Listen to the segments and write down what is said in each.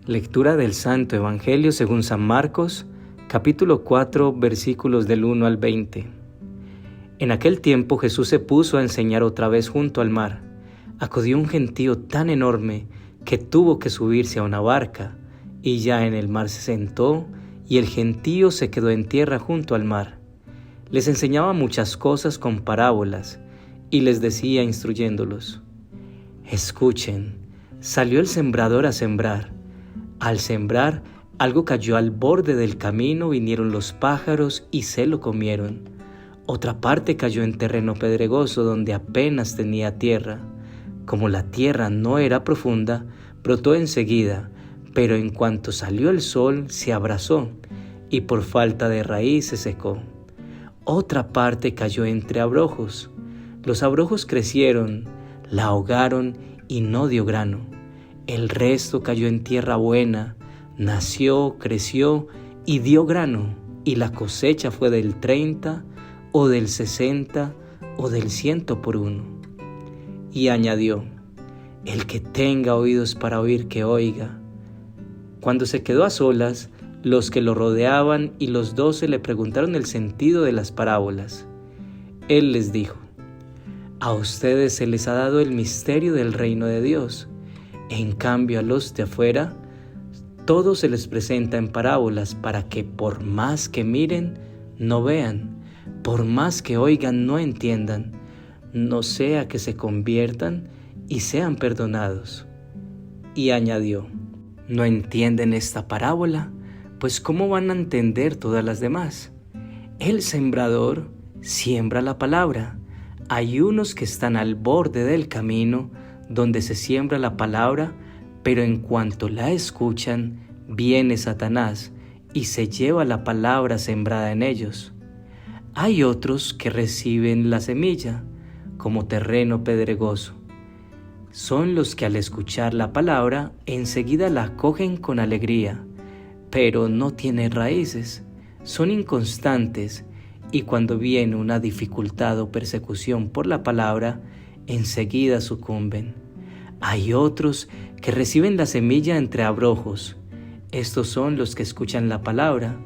Lectura del Santo Evangelio según San Marcos, capítulo 4, versículos del 1 al 20. En aquel tiempo Jesús se puso a enseñar otra vez junto al mar. Acudió un gentío tan enorme que tuvo que subirse a una barca, y ya en el mar se sentó, y el gentío se quedó en tierra junto al mar. Les enseñaba muchas cosas con parábolas, y les decía instruyéndolos: Escuchen, salió el sembrador a sembrar. Al sembrar, algo cayó al borde del camino, vinieron los pájaros y se lo comieron. Otra parte cayó en terreno pedregoso donde apenas tenía tierra. Como la tierra no era profunda, brotó enseguida, pero en cuanto salió el sol se abrasó y por falta de raíz se secó. Otra parte cayó entre abrojos. Los abrojos crecieron, la ahogaron y no dio grano. El resto cayó en tierra buena, nació, creció y dio grano, y la cosecha fue del 30, o del 60, o del 100 por uno. Y añadió: El que tenga oídos para oír, que oiga. Cuando se quedó a solas, los que lo rodeaban y los 12 le preguntaron el sentido de las parábolas. Él les dijo: A ustedes se les ha dado el misterio del reino de Dios. En cambio, a los de afuera, todo se les presenta en parábolas para que por más que miren, no vean, por más que oigan, no entiendan, no sea que se conviertan y sean perdonados. Y añadió: ¿No entienden esta parábola? Pues ¿cómo van a entender todas las demás? El sembrador siembra la palabra. Hay unos que están al borde del camino donde se siembra la palabra, pero en cuanto la escuchan, viene Satanás y se lleva la palabra sembrada en ellos. Hay otros que reciben la semilla como terreno pedregoso. Son los que al escuchar la palabra enseguida la acogen con alegría, pero no tienen raíces, son inconstantes y cuando viene una dificultad o persecución por la palabra, enseguida sucumben. Hay otros que reciben la semilla entre abrojos. Estos son los que escuchan la palabra,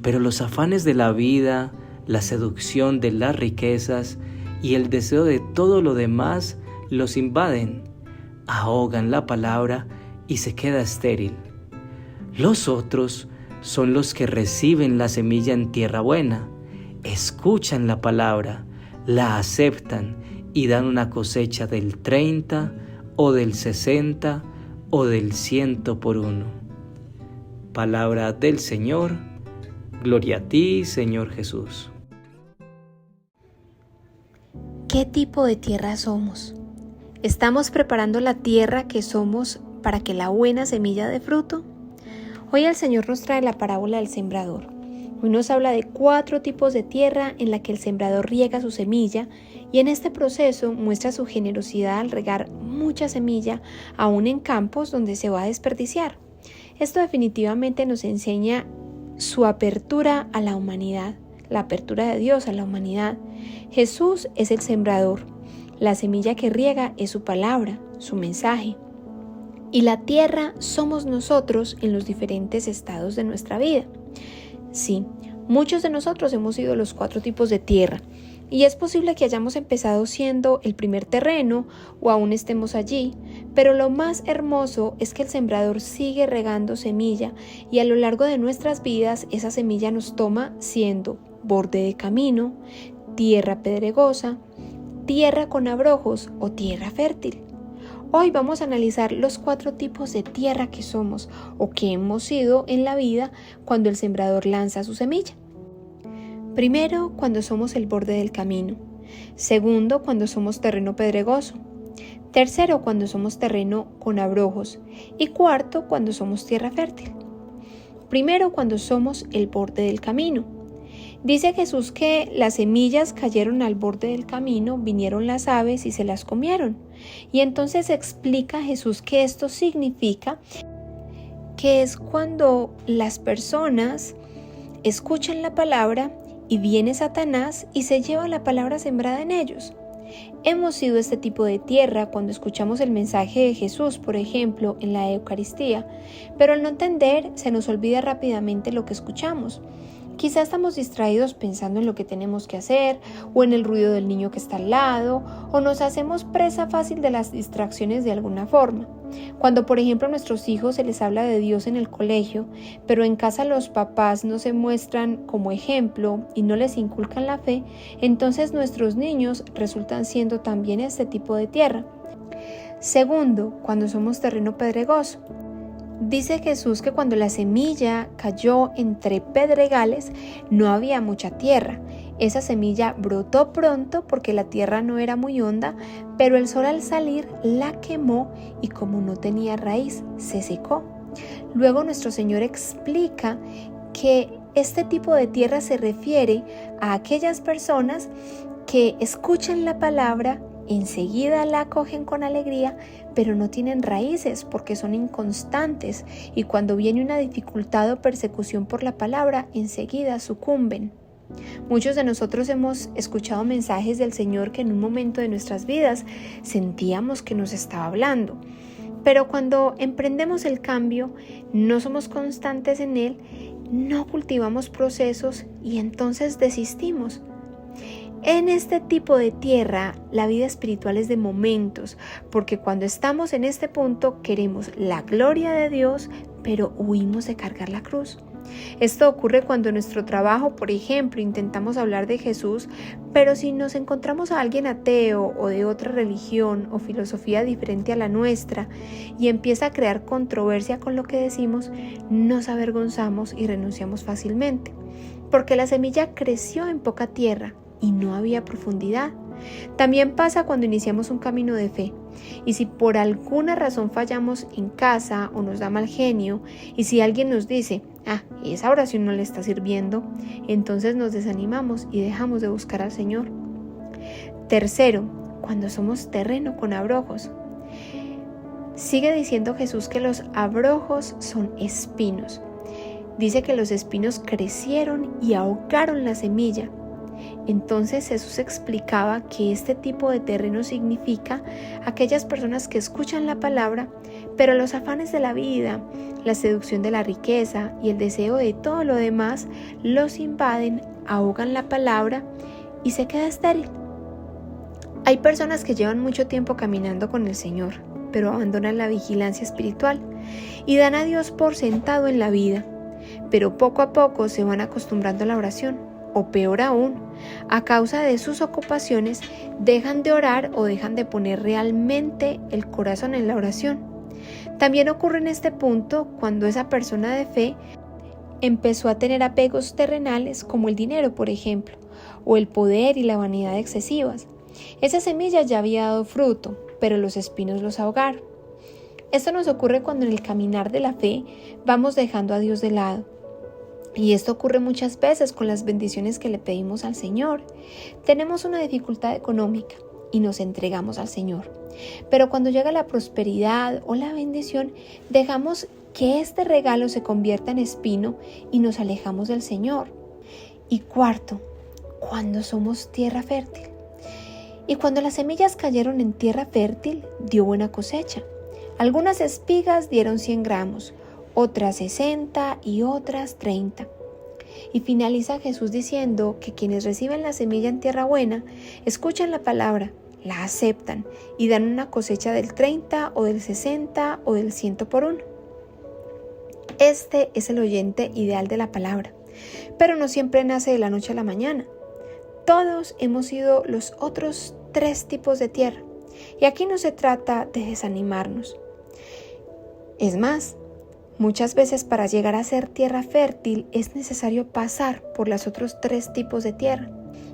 pero los afanes de la vida, la seducción de las riquezas y el deseo de todo lo demás los invaden, ahogan la palabra y se queda estéril. Los otros son los que reciben la semilla en tierra buena, escuchan la palabra, la aceptan y dan una cosecha del 30 o del 60 o del 100 por uno. Palabra del Señor. Gloria a ti, Señor Jesús. ¿Qué tipo de tierra somos? ¿Estamos preparando la tierra que somos para que la buena semilla dé fruto? Hoy el Señor nos trae la parábola del sembrador. Hoy nos habla de 4 tipos de tierra en la que el sembrador riega su semilla y en este proceso muestra su generosidad al regar mucha semilla aún en campos donde se va a desperdiciar. Esto definitivamente nos enseña su apertura a la humanidad, la apertura de Dios a la humanidad. Jesús es el sembrador, la semilla que riega es su palabra, su mensaje. Y la tierra somos nosotros en los diferentes estados de nuestra vida. Sí, muchos de nosotros hemos sido los 4 tipos de tierra y es posible que hayamos empezado siendo el primer terreno o aún estemos allí, pero lo más hermoso es que el sembrador sigue regando semilla y a lo largo de nuestras vidas esa semilla nos toma siendo borde de camino, tierra pedregosa, tierra con abrojos o tierra fértil. Hoy vamos a analizar los 4 tipos de tierra que somos o que hemos sido en la vida cuando el sembrador lanza su semilla. Primero, cuando somos el borde del camino. Segundo, cuando somos terreno pedregoso. Tercero, cuando somos terreno con abrojos. Y cuarto, cuando somos tierra fértil. Primero, cuando somos el borde del camino. Dice Jesús que las semillas cayeron al borde del camino, vinieron las aves y se las comieron. Y entonces explica Jesús que esto significa que es cuando las personas escuchan la palabra y viene Satanás y se lleva la palabra sembrada en ellos. Hemos sido este tipo de tierra cuando escuchamos el mensaje de Jesús, por ejemplo, en la Eucaristía, pero al no entender se nos olvida rápidamente lo que escuchamos. Quizá estamos distraídos pensando en lo que tenemos que hacer, o en el ruido del niño que está al lado, o nos hacemos presa fácil de las distracciones de alguna forma. Cuando, por ejemplo, a nuestros hijos se les habla de Dios en el colegio, pero en casa los papás no se muestran como ejemplo y no les inculcan la fe, entonces nuestros niños resultan siendo también este tipo de tierra. Segundo, cuando somos terreno pedregoso. Dice Jesús que cuando la semilla cayó entre pedregales no había mucha tierra. Esa semilla brotó pronto porque la tierra no era muy honda, pero el sol al salir la quemó y como no tenía raíz, se secó. Luego nuestro Señor explica que este tipo de tierra se refiere a aquellas personas que escuchan la palabra, enseguida la acogen con alegría, pero no tienen raíces porque son inconstantes y cuando viene una dificultad o persecución por la palabra, enseguida sucumben. Muchos de nosotros hemos escuchado mensajes del Señor que en un momento de nuestras vidas sentíamos que nos estaba hablando, pero cuando emprendemos el cambio, no somos constantes en él, no cultivamos procesos y entonces desistimos. En este tipo de tierra, la vida espiritual es de momentos, porque cuando estamos en este punto queremos la gloria de Dios, pero huimos de cargar la cruz. Esto ocurre cuando en nuestro trabajo, por ejemplo, intentamos hablar de Jesús, pero si nos encontramos a alguien ateo o de otra religión o filosofía diferente a la nuestra y empieza a crear controversia con lo que decimos, nos avergonzamos y renunciamos fácilmente, porque la semilla creció en poca tierra y no había profundidad. También pasa cuando iniciamos un camino de fe y si por alguna razón fallamos en casa o nos da mal genio y si alguien nos dice, esa oración no le está sirviendo, entonces nos desanimamos y dejamos de buscar al Señor. Tercero, cuando somos terreno con abrojos. Sigue diciendo Jesús que los abrojos son espinos. Dice que los espinos crecieron y ahogaron la semilla. Entonces Jesús explicaba que este tipo de terreno significa aquellas personas que escuchan la palabra, pero los afanes de la vida, la seducción de la riqueza y el deseo de todo lo demás los invaden, ahogan la palabra y se queda estéril. Hay personas que llevan mucho tiempo caminando con el Señor, pero abandonan la vigilancia espiritual y dan a Dios por sentado en la vida, pero poco a poco se van acostumbrando a la oración. O peor aún, a causa de sus ocupaciones, dejan de orar o dejan de poner realmente el corazón en la oración. También ocurre en este punto cuando esa persona de fe empezó a tener apegos terrenales como el dinero, por ejemplo, o el poder y la vanidad excesivas. Esa semilla ya había dado fruto, pero los espinos los ahogaron. Esto nos ocurre cuando en el caminar de la fe vamos dejando a Dios de lado. Y esto ocurre muchas veces con las bendiciones que le pedimos al Señor. Tenemos una dificultad económica y nos entregamos al Señor. Pero cuando llega la prosperidad o la bendición, dejamos que este regalo se convierta en espino y nos alejamos del Señor. Y cuarto, cuando somos tierra fértil. Y cuando las semillas cayeron en tierra fértil, dio buena cosecha. Algunas espigas dieron 100 gramos. Otras 60 y otras 30. Y finaliza Jesús diciendo que quienes reciben la semilla en tierra buena, escuchan la palabra, la aceptan y dan una cosecha del 30 o del 60 o del 100 por uno. Este es el oyente ideal de la palabra, pero no siempre nace de la noche a la mañana. Todos hemos sido los otros 3 tipos de tierra, y aquí no se trata de desanimarnos. Es más, muchas veces para llegar a ser tierra fértil es necesario pasar por los otros 3 tipos de tierra.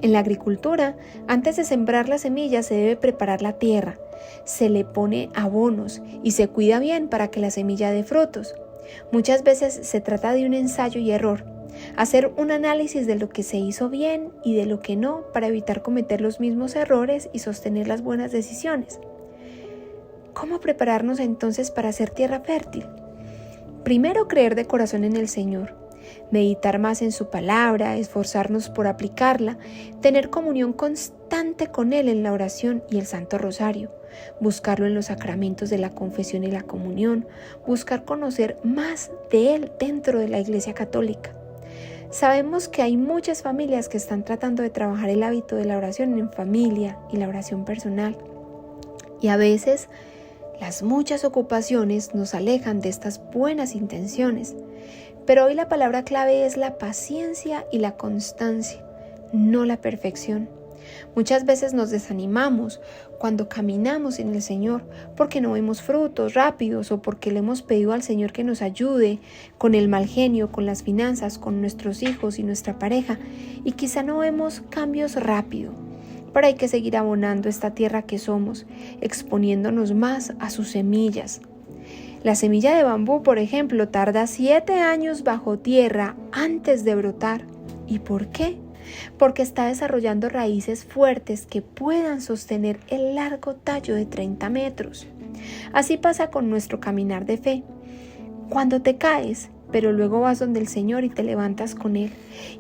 En la agricultura, antes de sembrar la semilla se debe preparar la tierra, se le pone abonos y se cuida bien para que la semilla dé frutos. Muchas veces se trata de un ensayo y error, hacer un análisis de lo que se hizo bien y de lo que no para evitar cometer los mismos errores y sostener las buenas decisiones. ¿Cómo prepararnos entonces para ser tierra fértil? Primero, creer de corazón en el Señor. meditar más en su palabra, esforzarnos por aplicarla, tener comunión constante con Él en la oración y el Santo Rosario, buscarlo en los sacramentos de la confesión y la comunión, buscar conocer más de Él dentro de la Iglesia Católica. Sabemos que hay muchas familias que están tratando de trabajar el hábito de la oración en familia y la oración personal. Y a veces las muchas ocupaciones nos alejan de estas buenas intenciones. Pero hoy la palabra clave es la paciencia y la constancia, no la perfección. Muchas veces nos desanimamos cuando caminamos en el Señor porque no vemos frutos rápidos o porque le hemos pedido al Señor que nos ayude con el mal genio, con las finanzas, con nuestros hijos y nuestra pareja, y quizá no vemos cambios rápido. Pero hay que seguir abonando esta tierra que somos, exponiéndonos más a sus semillas. La semilla de bambú, por ejemplo, tarda 7 años bajo tierra antes de brotar. ¿Y por qué? Porque está desarrollando raíces fuertes que puedan sostener el largo tallo de 30 metros. Así pasa con nuestro caminar de fe. Cuando te caes, pero luego vas donde el Señor y te levantas con Él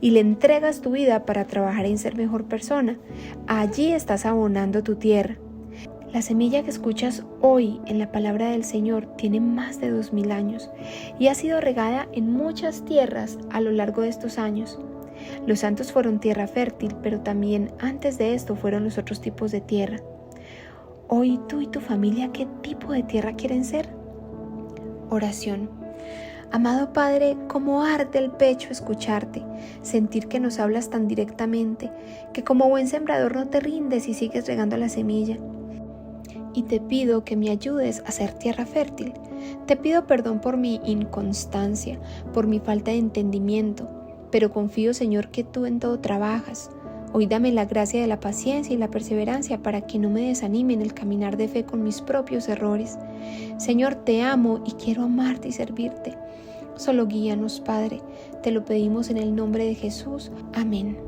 y le entregas tu vida para trabajar en ser mejor persona, allí estás abonando tu tierra. La semilla que escuchas hoy en la palabra del Señor tiene más de 2000 años y ha sido regada en muchas tierras a lo largo de estos años. Los santos fueron tierra fértil, pero también antes de esto fueron los otros tipos de tierra. Hoy tú y tu familia, ¿qué tipo de tierra quieren ser? Oración. Amado Padre, cómo arde el pecho escucharte, sentir que nos hablas tan directamente, que como buen sembrador no te rindes y sigues regando la semilla. Y te pido que me ayudes a ser tierra fértil. Te pido perdón por mi inconstancia, por mi falta de entendimiento, pero confío, Señor, que tú en todo trabajas. Hoy dame la gracia de la paciencia y la perseverancia para que no me desanime en el caminar de fe con mis propios errores. Señor, te amo y quiero amarte y servirte. Solo guíanos, Padre. Te lo pedimos en el nombre de Jesús. Amén.